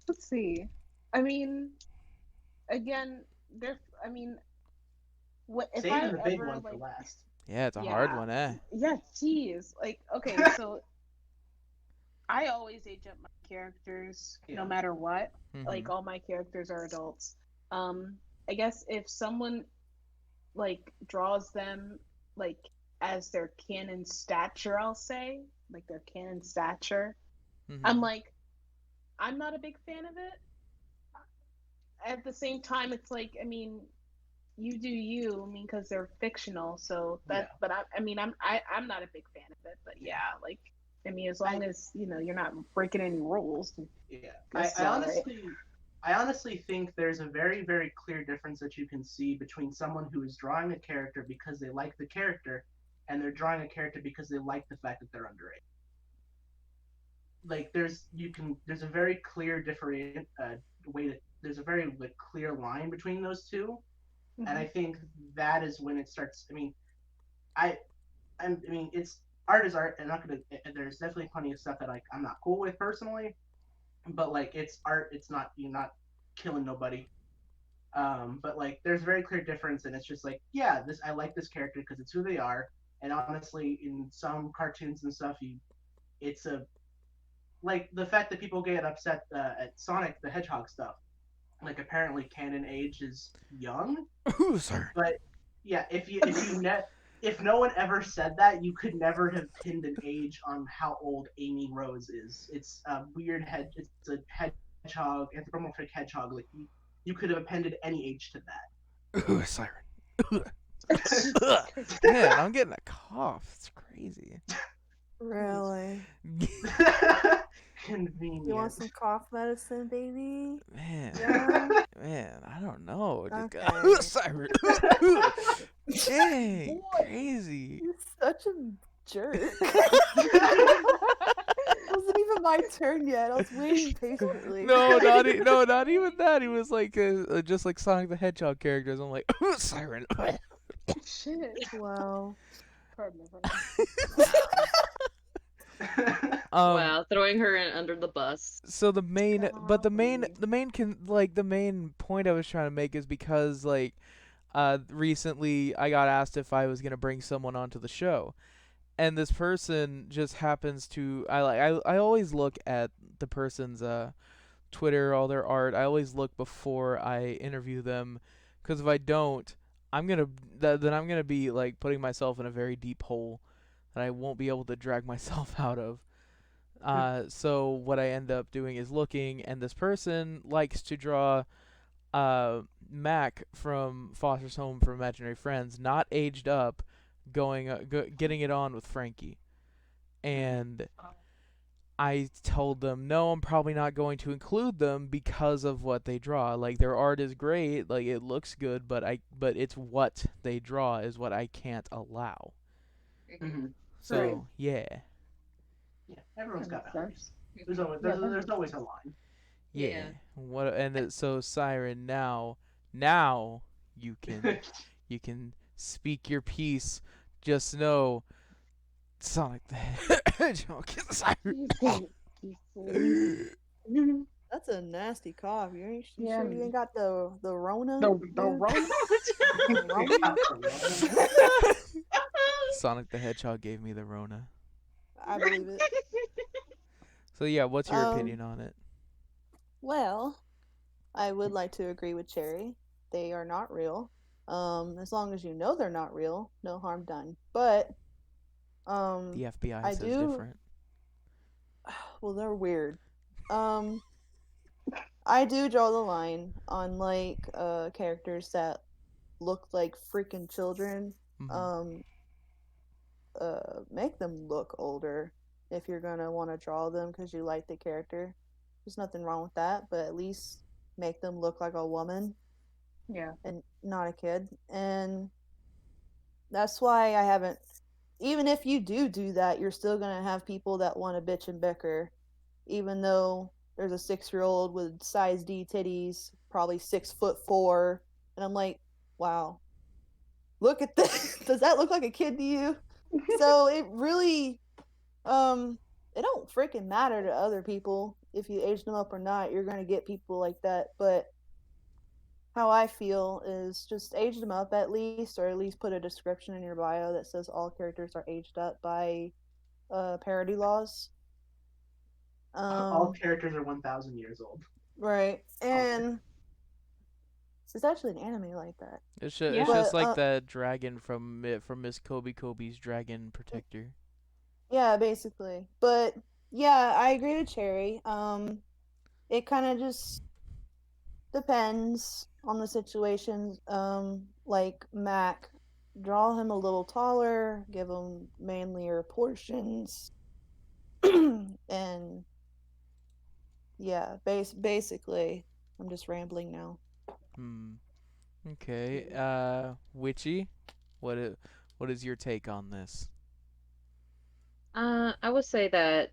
Let's see. I mean, again, what if I Saving the big ever one like? for last. Yeah, it's a hard one, eh? Yeah, geez. Like, okay, so I always age up my characters no matter what. Mhm. Like, all my characters are adults. I guess if someone like draws them like as their canon stature, I'll say, like their canon stature, Mhm. I'm like, I'm not a big fan of it. At the same time, it's like, I mean, you do you. I mean, because they're fictional, so that. Yeah. But I'm not a big fan of it. But yeah, like, I mean, as long as you're not breaking any rules. Yeah, That's I all right. honestly think there's a very, very clear difference that you can see between someone who is drawing a character because they like the character, and they're drawing a character because they like the fact that they're underage. Like there's a very clear there's a very clear line between those two, and I think that is when it starts. I mean, it's art is art, and there's definitely plenty of stuff that like I'm not cool with personally, but like it's art. It's not, you're not killing nobody. But like there's a very clear difference, and it's just like, yeah, this, I like this character because it's who they are. And honestly, in some cartoons and stuff, it's a, like the fact that people get upset at Sonic the Hedgehog stuff. Like apparently canon age is young, Ooh, sorry. but yeah, if no one ever said that, you could never have pinned an age on how old Amy Rose is. It's a weird head. It's a hedgehog, anthropomorphic hedgehog. Like you could have appended any age to Ooh, siren. that. Man, I'm getting a cough. It's crazy. Really? Convenient. You want some cough medicine, baby? Man, Yeah. man, I don't know. Just Okay. siren. Dang, crazy. You're such a jerk. It wasn't even my turn yet. I was waiting patiently. No, not even that. He was like just like Sonic the Hedgehog characters. I'm like, siren. Shit. Wow. Pardon me. Wow, throwing her in under the bus. So the main, but Golly. the main point I was trying to make is because like, recently I got asked if I was gonna bring someone onto the show, and this person just happens to, I always look at the person's Twitter, all their art. I always look before I interview them, because if I don't, then I'm gonna be like putting myself in a very deep hole that I won't be able to drag myself out of. So what I end up doing is looking, and this person likes to draw Mac from Foster's Home for Imaginary Friends, not aged up, getting it on with Frankie. And I told them, no, I'm probably not going to include them because of what they draw. Like their art is great, like it looks good, but it's what they draw is what I can't allow. Mm-hmm. So Right. yeah. Yeah, everyone's got That boundaries. makes There's always a line. Yeah. What and so Siren, now you can speak your piece. Just know Sonic the Hedgehog is a siren. That's a nasty cough. You ain't you Yeah, sure you ain't got the Rona? The dude? Rona? Sonic the Hedgehog gave me the Rona. I believe it. So yeah, what's your Um, opinion on it? Well, I would like to agree with Cherry. They are not real. As long as you know they're not real, no harm done. But The FBI I says do. different. Well, they're weird. I do draw the line on like characters that look like freaking children. Mhm. Make them look older if you're gonna want to draw them because you like the character. There's nothing wrong with that, but at least make them look like a woman Yeah. and not a kid. And that's why I haven't. Even if you do that, you're still gonna have people that want to bitch and bicker, even though there's a 6-year-old with size D titties, probably 6'4", and I'm like, wow, look at this. Does that look like a kid to you? So it really, it don't freaking matter to other people if you age them up or not. You're gonna get people like that, but how I feel is just age them up at least, or at least put a description in your bio that says all characters are aged up by parody laws. All characters are 1,000 years old. Right, and it's actually an anime like that. It's Yeah. just But, like that dragon from Miss Kobe's Dragon Protector. Yeah, basically. But yeah, I agree with Cherry. It kind of just depends on the situation. Like Mac, draw him a little taller, give him manlier portions, and yeah, basically, I'm just rambling now. Okay. Witchy, what is your take on this? I would say that,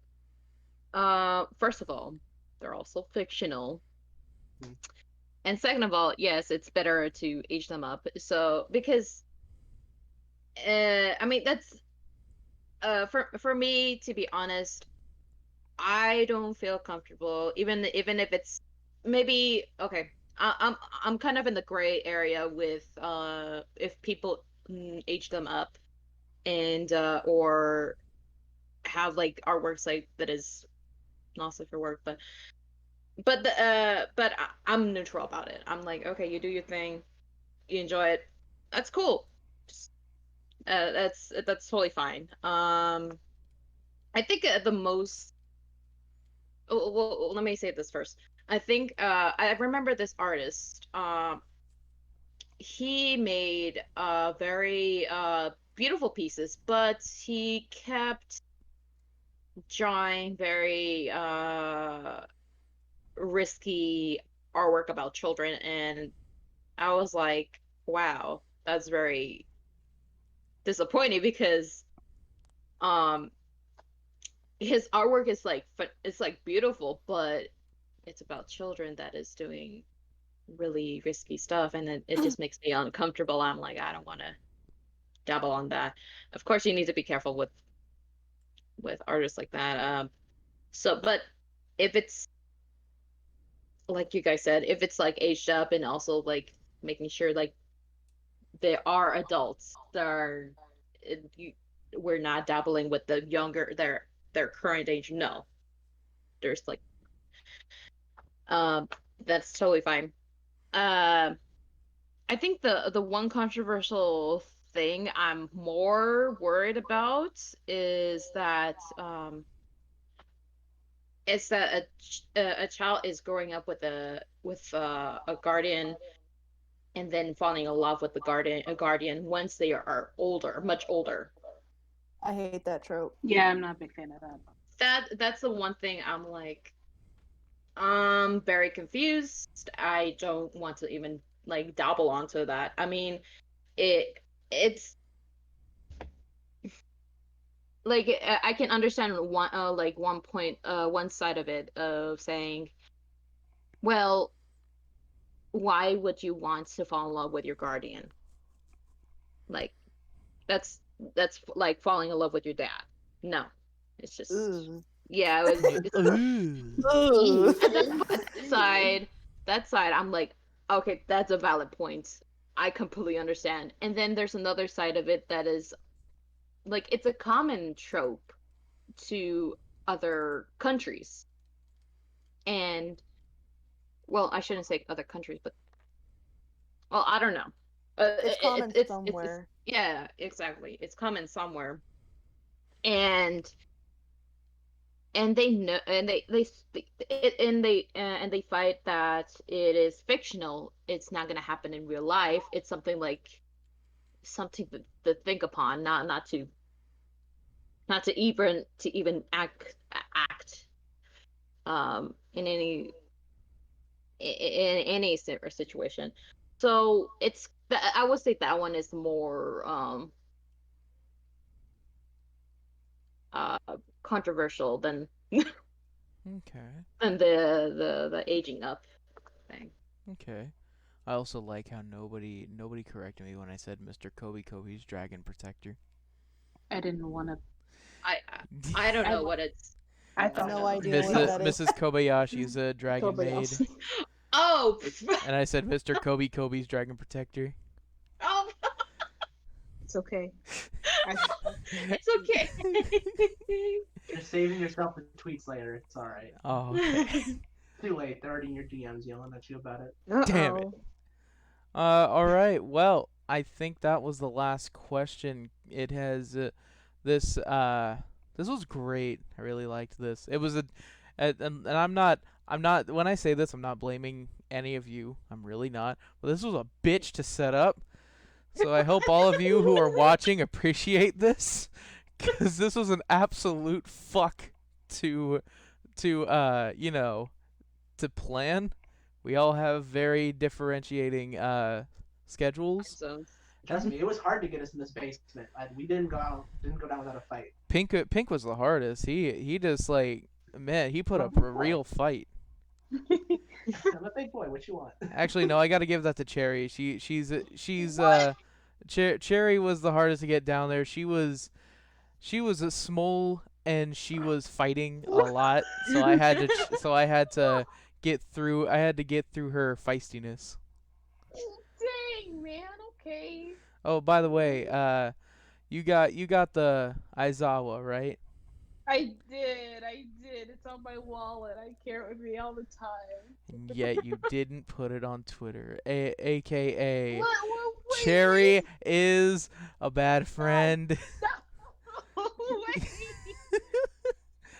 first of all, they're also fictional. Mm. And second of all, yes, it's better to age them up. So, because, I mean, that's, for me, to be honest, I don't feel comfortable, even if it's maybe okay. I'm kind of in the gray area with if people age them up and or have like artworks like that is not safe for work, but I'm neutral about it. I'm like, okay, you do your thing, you enjoy it, that's cool. Just, that's totally fine. I think the most well, let me say this first. I think I remember this artist. He made very beautiful pieces, but he kept drawing very risky artwork about children, and I was like, wow, that's very disappointing because um his artwork is like it's like beautiful, but it's about children that is doing really risky stuff, and it just makes me uncomfortable. I'm like, I don't want to dabble on that. Of course, you need to be careful with artists like that. So, but if it's like you guys said, if it's like aged up and also like making sure like there are adults that are, you, we're not dabbling with the younger their current age. No, there's like um that's totally fine. Um I think the one controversial thing I'm more worried about is that a child is growing up with a guardian and then falling in love with the guardian once they are older, much older. I hate that trope. Yeah, I'm not a big fan of that. That's the one thing I'm like, I'm very confused. I don't want to even like dabble onto that. I mean, it's like I can understand one like one point one side of it of saying, well, why would you want to fall in love with your guardian? Like that's that's like falling in love with your dad. No, it's just Ooh. yeah, Ooh. Ooh. that side I'm like, okay, that's a valid point. I completely understand. And then there's another side of it that is like it's a common trope to other countries. And well, I shouldn't say other countries, but well, I don't know. It's common It's somewhere. yeah, exactly. It's common somewhere, and they know, and and they fight that it is fictional. It's not gonna happen in real life. It's something like something to think upon, not to even act in any situation. So it's I would say that one is more uh controversial Okay. than the aging up thing. Okay. I also like how nobody corrected me when I said Mr. Kobe's Dragon Protector. I didn't want to. I I don't I know what it's I called. thought No it was idea what that is. Mrs. Kobayashi's a dragon maid, Kobayashi. Oh, and I said Mr. Kobe's Dragon Protector. oh, It's okay. it's okay. You're saving yourself the tweets later. It's all right. Oh, okay. Too late. They're already in your DMs yelling at you about it. Damn it. All right. Well, I think that was the last question. It has this this was great. I really liked this. It was and I'm not when I say this, I'm not blaming any of you. I'm really not. But this was a bitch to set up. So I hope all of you who are watching appreciate this, cuz this was an absolute fuck to you know, to plan. We all have very differentiating schedules. So Trust me, it was hard to get us in this basement. We didn't go down without a fight. Pink was the hardest. He just like, man, he put up a real fight. I'm a big boy. What you want? Actually, no, I got to give that to Cherry. Cherry was the hardest to get down there. She was a small and she was fighting a lot, so I had to get through her feistiness. Dang, man. Okay. Oh, by the way, you got the Aizawa, right? I did. It's on my wallet. I carry it with me all the time. And yet you didn't put it on Twitter. AKA What? Cherry is a bad friend. No. Wait.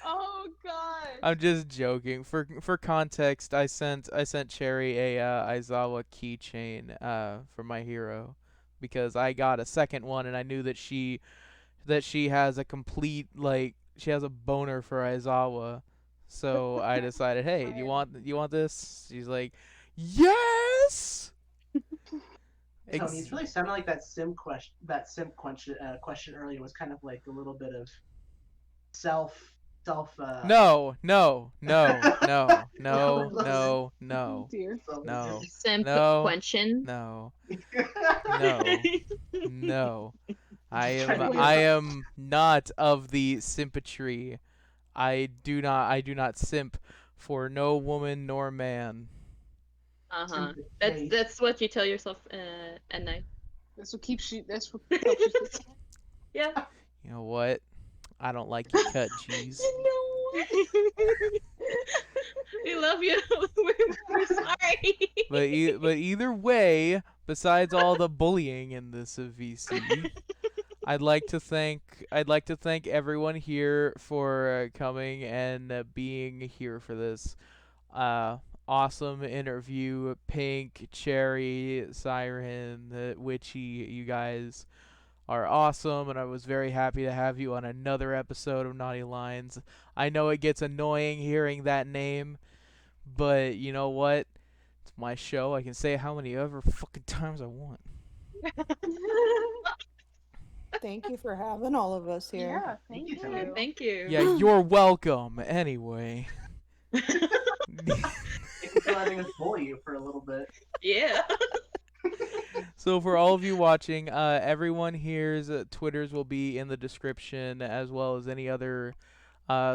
Oh God. I'm just joking. For context, I sent Cherry a Aizawa keychain for my hero because I got a second one and I knew that she has a complete she has a boner for Aizawa. So I decided, hey, you want this? She's like, yes. Tony, it's really sounding like that sim question earlier was kind of like a little bit of self. No. Oh, dear. No. Simp No. question. No. No. I am not of the sympatry. I do not simp for no woman nor man. That's what you tell yourself at night. That's what keeps you. Yeah. You know what? I don't like your cut, jeez. We love you. We're sorry. But either way, besides all the bullying in this VC, I'd like to thank everyone here for coming and being here for this awesome interview. Pink, Cherry, Siren, Witchy, you guys are awesome, and I was very happy to have you on another episode of Naughty Lines. I know it gets annoying hearing that name, but you know what? It's my show. I can say it how many ever fucking times I want. Thank you for having all of us here. Yeah, thank you. Yeah, thank you. Yeah, you're welcome. Anyway. Thank you for letting us bully you for a little bit. Yeah. So for all of you watching, everyone here's Twitters will be in the description, as well as any other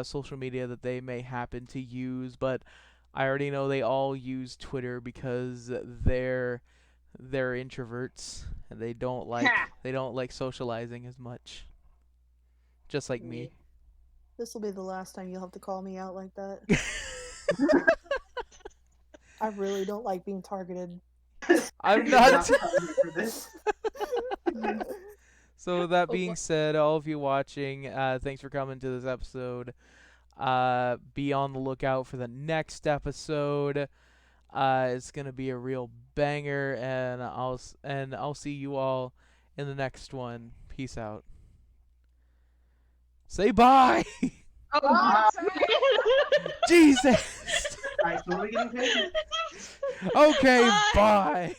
social media that they may happen to use. But I already know they all use Twitter because they're introverts and they don't like socializing as much. Just like me. This will be the last time you'll have to call me out like that. I really don't like being targeted. I'm not. For this. So with that being said, all of you watching, thanks for coming to this episode. Be on the lookout for the next episode. It's gonna be a real banger, and I'll see you all in the next one. Peace out. Say bye. Oh, sorry. Jesus. Alright, so what are we getting paid? Okay, bye.